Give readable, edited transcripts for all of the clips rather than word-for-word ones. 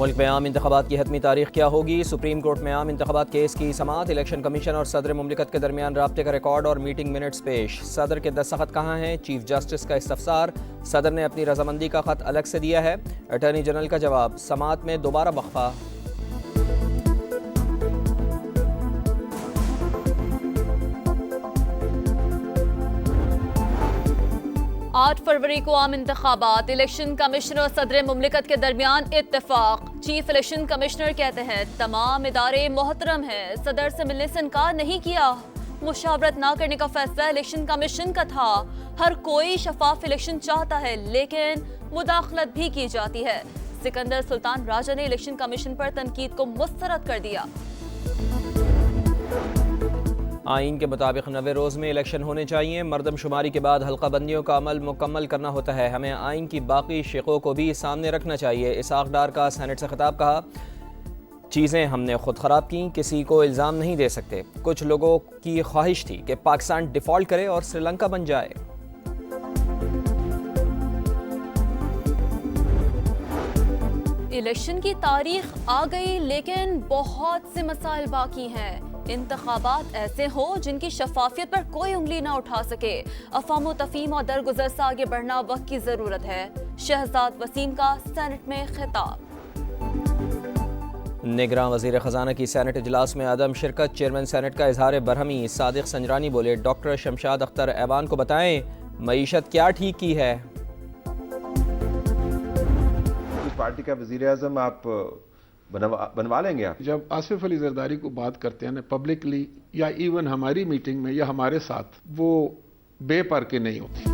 मुल्क में आम इंतखाबात की हतमी तारीख क्या होगी? सुप्रीम कोर्ट में आम इंतखाबात केस की समाअत। इलेक्शन कमीशन और सदर मुमलिकत के दरमियान राब्ते का रिकॉर्ड और मीटिंग मिनट्स पेश। सदर के दस्तखत कहाँ हैं? चीफ जस्टिस का इस्तफसार। सदर ने अपनी रजामंदी का खत अलग से दिया है। अटॉर्नी जनरल का जवाब। समाअत में दोबारा वक्फा। 8 फरवरी को आम इंतखाबात। इलेक्शन कमीशन और सदर मुमलिकत के दरमियान इत्तेफाक। चीफ इलेक्शन कमिश्नर कहते हैं तमाम इदारे मोहतरम हैं, सदर से मिलने से इनकार नहीं किया। मुशावरत ना करने का फैसला इलेक्शन कमीशन का था। हर कोई शफाफ इलेक्शन चाहता है, लेकिन मुदाखलत भी की जाती है। सिकंदर सुल्तान राजा ने इलेक्शन कमीशन पर तनकीद को मुस्तरद कर दिया। आइन के मुताबिक 90 रोज़ में इलेक्शन होने चाहिए। मरदमशुमारी के बाद हल्का बंदियों का अमल मुकम्मल करना होता है। हमें आइन की बाकी शिकों को भी सामने रखना चाहिए। इसाक डार का सेनेट से खिताब। कहा, चीज़ें हमने खुद ख़राब की, किसी को इल्ज़ाम नहीं दे सकते। कुछ लोगों की ख्वाहिश थी कि पाकिस्तान डिफ़ॉल्ट करे और श्रीलंका बन जाए। इलेक्शन की तारीख आ गई, लेकिन बहुत से मसाइल बाकी हैं। इंतखाबात ऐसे हो जिनकी शफाफियत पर कोई उंगली ना उठा सके। अफवाम तफहीम और दरगुजर से आगे बढ़ना वक्त की जरूरत है। शहजाद वसीम का सेनेट में खिताब। निगरान वज़ीर ख़जाना की सेनेट इजलास में अदम शिरकत। चेयरमैन सेनेट का इजहार बरहमी। सादिक संजरानी बोले, डॉक्टर शमशाद अख्तर ऐवान को बताएं मईशत क्या ठीक की है। पार्टी का वज़ीर आज़म आप बनवा लेंगे आप? जब आसिफ अली जरदारी को बात करते हैं ना पब्लिकली या इवन हमारी मीटिंग में या हमारे साथ, वो बेपर के नहीं होती।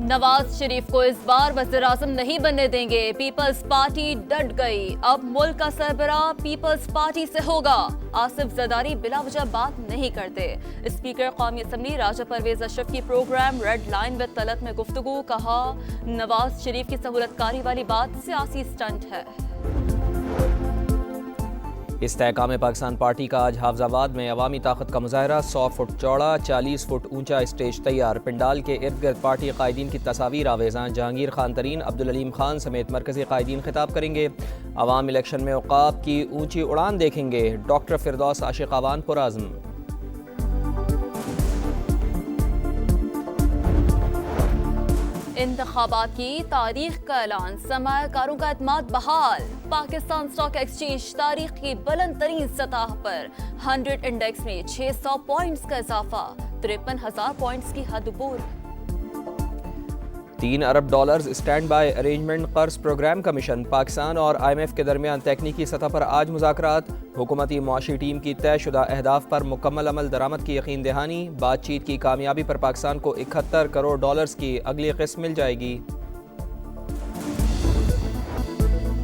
नवाज शरीफ को इस बार वज़ीर आज़म नहीं बनने देंगे। पीपल्स पार्टी डट गई। अब मुल्क का सरबराह पीपल्स पार्टी से होगा। आसिफ जरदारी बिला वजह बात नहीं करते। स्पीकर कौमी असम्बली राजा परवेज अशरफ की program red line with Talat में गुफ्तगू। कहा, नवाज शरीफ की सहूलतकारी वाली बात सियासी स्टंट है। इस्तेहकाम पाकिस्तान पार्टी का आज हाफजाबाद में अवामी ताकत का मुजाहरा। 100 फुट चौड़ा 40 फुट ऊंचा स्टेज तैयार। पिंडाल के इर्द गिर्द पार्टी कायदीन की तस्वीर आवेज़ां। जहांगीर खान तरीन, अब्दुल अलीम खान समेत मरकजी कायदीन खिताब करेंगे। अवाम इलेक्शन में औकाब की ऊंची उड़ान देखेंगे। डॉक्टर फिरदौस आशिक आवान पुराज़्म। इंतखाबात की तारीख का ऐलान। सरमायाकारों का एतमाद बहाल। पाकिस्तान स्टॉक एक्सचेंज तारीख की बुलंद तरीन सतह पर 100 इंडेक्स में 600 पॉइंट्स का इजाफा। 53,000 पॉइंट्स की हद अबूर। $3 अरब स्टैंड बाय अरेंजमेंट कर्ज प्रोग्राम का मिशन। पाकिस्तान और IMF के दरमियान तकनीकी सतह पर आज मुज़ाकरात। हुकूमती मुआशी टीम की तयशुदा अहदाफ पर मुकम्मल अमल दरामद की यकीन दहानी। बातचीत की कामयाबी पर पाकिस्तान को $71 करोड़ की अगली किस्त मिल जाएगी।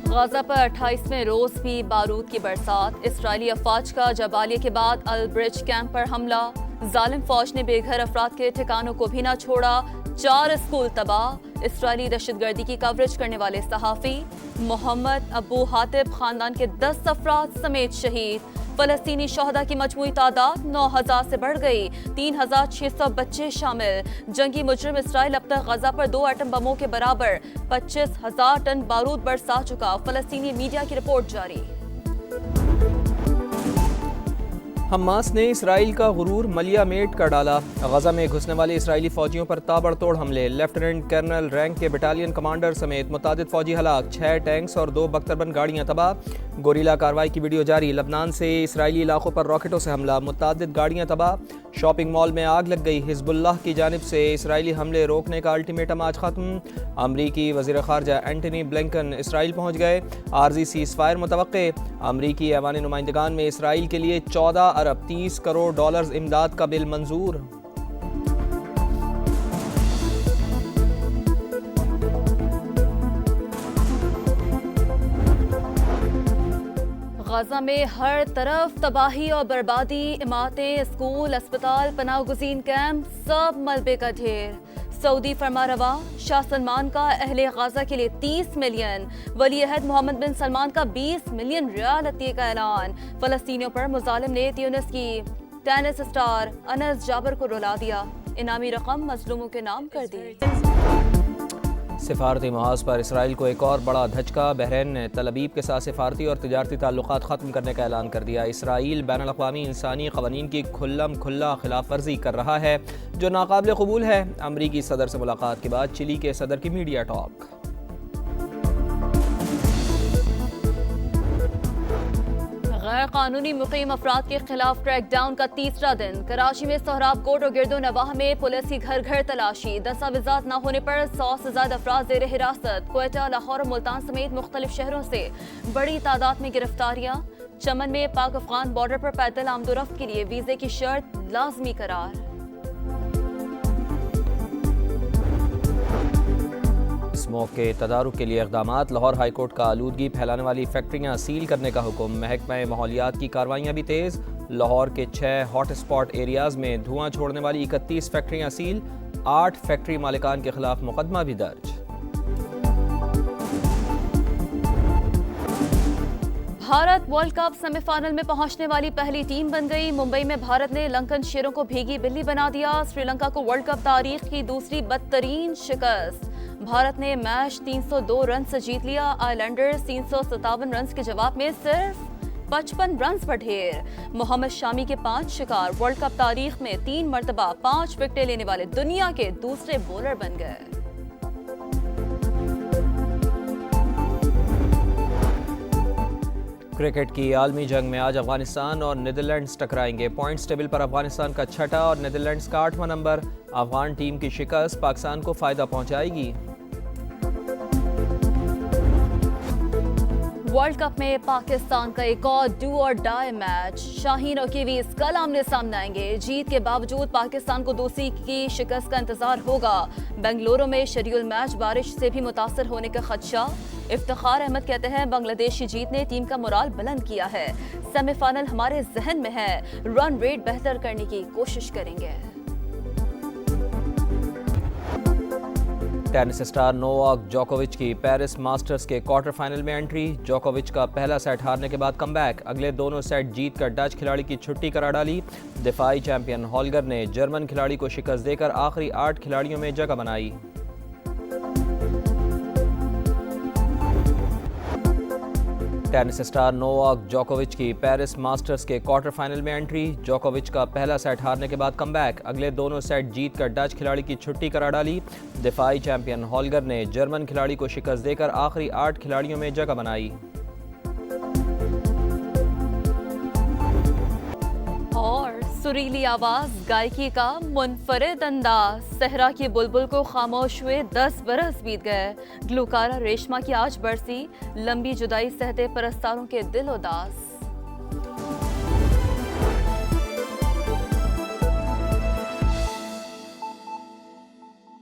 गाजा पर 28वें रोज भी बारूद की बरसात। इसराइली अफवाज का जबालिया के बाद अल ब्रिज कैंप पर हमला। जालिम फौज ने बेघर अफराद के ठिकानों को भी ना छोड़ा। 4 स्कूल तबाह। इसराइली दहशतगर्दी की कवरेज करने वाले सहाफ़ी मोहम्मद अबू हातिब खानदान के 10 अफराद समेत शहीद। फलस्तीनी शहदा की मजमूई तादाद 9,000 से बढ़ गई। 3,600 बच्चे शामिल। जंगी मुजरिम इसराइल अब तक गजा पर 2 एटम बमों के बराबर 25,000 टन बारूद बरसा चुका। फलस्तीनी मीडिया की रिपोर्ट जारी। हमास ने इसराइल का गुरूर मलिया मेट कर डाला। गजा में घुसने वाले इसराइली फौजियों पर ताबड़तोड़ हमले। लेफ्टिनेंट कर्नल रैंक के बटालियन कमांडर समेत मुतादिद फौजी हलाक। 6 टैंक्स और 2 बख्तरबंद गाड़ियां तबाह। गोरीला कार्रवाई की वीडियो जारी। लबनान से इसराइली इलाकों पर रॉकेटों से हमला। मुतादिद गाड़ियां तबाह। शॉपिंग मॉल में आग लग गई। हिजबुल्लाह की जानिब से इसराइली हमले रोकने का अल्टीमेटम आज खत्म। अमरीकी वज़ीर ख़ारजा एंटनी ब्लिंकन इसराइल पहुँच गए। आर्जी सीज़ फायर मुतवक्के। अमरीकी ऐवान नुमाइंदगान में इसराइल के लिए 14 अरब 30 करोड़ इमदाद का बिल मंजूर। गाजा में हर तरफ तबाही और बर्बादी। इमारतें, स्कूल, अस्पताल, पनाह गुज़ीन कैंप, सब मलबे का ढेर। सऊदी फरमा रवा शाह सलमान का अहले गाजा के लिए 30 मिलियन। वली अहद मोहम्मद बिन सलमान का 20 मिलियन रियाल अतिये का ऐलान। फलस्तीनियों पर मुजालिम ने ट्यूनिस की टेनिस स्टार अनस जाबर को रुला दिया। इनामी रकम मजलूमों के नाम कर दी। सिफारती महाज पर इसराइल को एक और बड़ा धचका। बहरीन ने तल अबीब के साथ सिफारती और तिजारती ताल्लुकात ख़त्म करने का ऐलान कर दिया। इसराइल बैनुल अक़वामी इंसानी क़वानीन की खुल्लम खुल्ला खिलाफ वर्जी कर रहा है, जो नाकाबिल कबूल है। अमरीकी सदर से मुलाकात के बाद चिली के सदर की मीडिया टॉक। गैर कानूनी मुक़ीम अफराद के खिलाफ क्रैकडाउन का तीसरा दिन। कराची में सोहराब कोट और गिरदो नवाह में पुलिस की घर घर तलाशी। दस्तावेजात न होने पर 100 से ज्यादा अफराद ज़ेर हिरासत। क्वेटा, लाहौर और मुल्तान समेत मुख्तलिफ शहरों से बड़ी तादाद में गिरफ्तारियाँ। चमन में पाक अफगान बॉर्डर पर पैदल आमदोरफ्त के लिए वीजे की शर्त लाजमी करार। स्मोक के तदारुक के लिए इक़दामात। लाहौर हाई कोर्ट का आलूदगी फैलाने वाली फैक्ट्रियां सील करने का हुक्म। महकमा माहौलियात की कार्रवाइयां भी तेज़। लाहौर के 6 हॉट स्पॉट एरियाज में धुआं छोड़ने वाली 31 फैक्ट्रियां सील। 8 फैक्ट्री मालिकान के खिलाफ मुकदमा भी दर्ज। भारत वर्ल्ड कप सेमीफाइनल में पहुंचने वाली पहली टीम बन गई। मुंबई में भारत ने लंकन शेरों को भीगी बिल्ली बना दिया। श्रीलंका को वर्ल्ड कप तारीख की दूसरी बदतरीन शिकस्त। भारत ने मैच 302 रन से जीत लिया। आइलैंडर्स 357 रन के जवाब में सिर्फ 55 रन पर ढेर। मोहम्मद शामी के 5 शिकार। वर्ल्ड कप तारीख में 3 मरतबा 5 विकेटें लेने वाले दुनिया के दूसरे बॉलर बन गए। क्रिकेट की आलमी जंग में आज अफगानिस्तान और नीदरलैंड्स टकराएंगे। पॉइंट्स टेबल पर अफगानिस्तान का 6ठा और नीदरलैंड्स का 8वां नंबर। अफगान टीम की शिकस्त पाकिस्तान को फायदा पहुंचाएगी। वर्ल्ड कप में पाकिस्तान का एक और डू और डाई मैच। शाहीन और कीवीज कल आमने सामने आएंगे। जीत के बावजूद पाकिस्तान को दूसरी की शिकस्त का इंतजार होगा। बेंगलुरु में शेड्यूल मैच बारिश से भी मुतासर होने का खदशा। इफ्तिखार अहमद कहते हैं बांग्लादेश की जीत ने टीम का मोराल बुलंद किया है। सेमीफाइनल हमारे जहन में है। रन रेट बेहतर करने की कोशिश करेंगे। टेनिस स्टार नोवाक जोकोविच की पेरिस मास्टर्स के क्वार्टर फाइनल में एंट्री। जोकोविच का पहला सेट हारने के बाद कमबैक। अगले दोनों सेट जीत कर डच खिलाड़ी की छुट्टी करा डाली। दिफाई चैंपियन हॉलगर ने जर्मन खिलाड़ी को शिकस्त देकर आखिरी 8 खिलाड़ियों में जगह बनाई। टेनिस स्टार नोवाक जोकोविच की पेरिस मास्टर्स के क्वार्टर फाइनल में एंट्री। जोकोविच का पहला सेट हारने के बाद कमबैक। अगले दोनों सेट जीत कर डच खिलाड़ी की छुट्टी करा डाली। दिफाई चैंपियन हॉलगर ने जर्मन खिलाड़ी को शिकस्त देकर आखिरी 8 खिलाड़ियों में जगह बनाई। और सुरीली आवाज, गायकी का मुनफरिद अंदाज। सहरा की बुलबुल को खामोश हुए 10 बरस बीत गए। ग्लूकारा रेशमा की आज बरसी। लंबी जुदाई सहते परस्तारों के दिल उदास।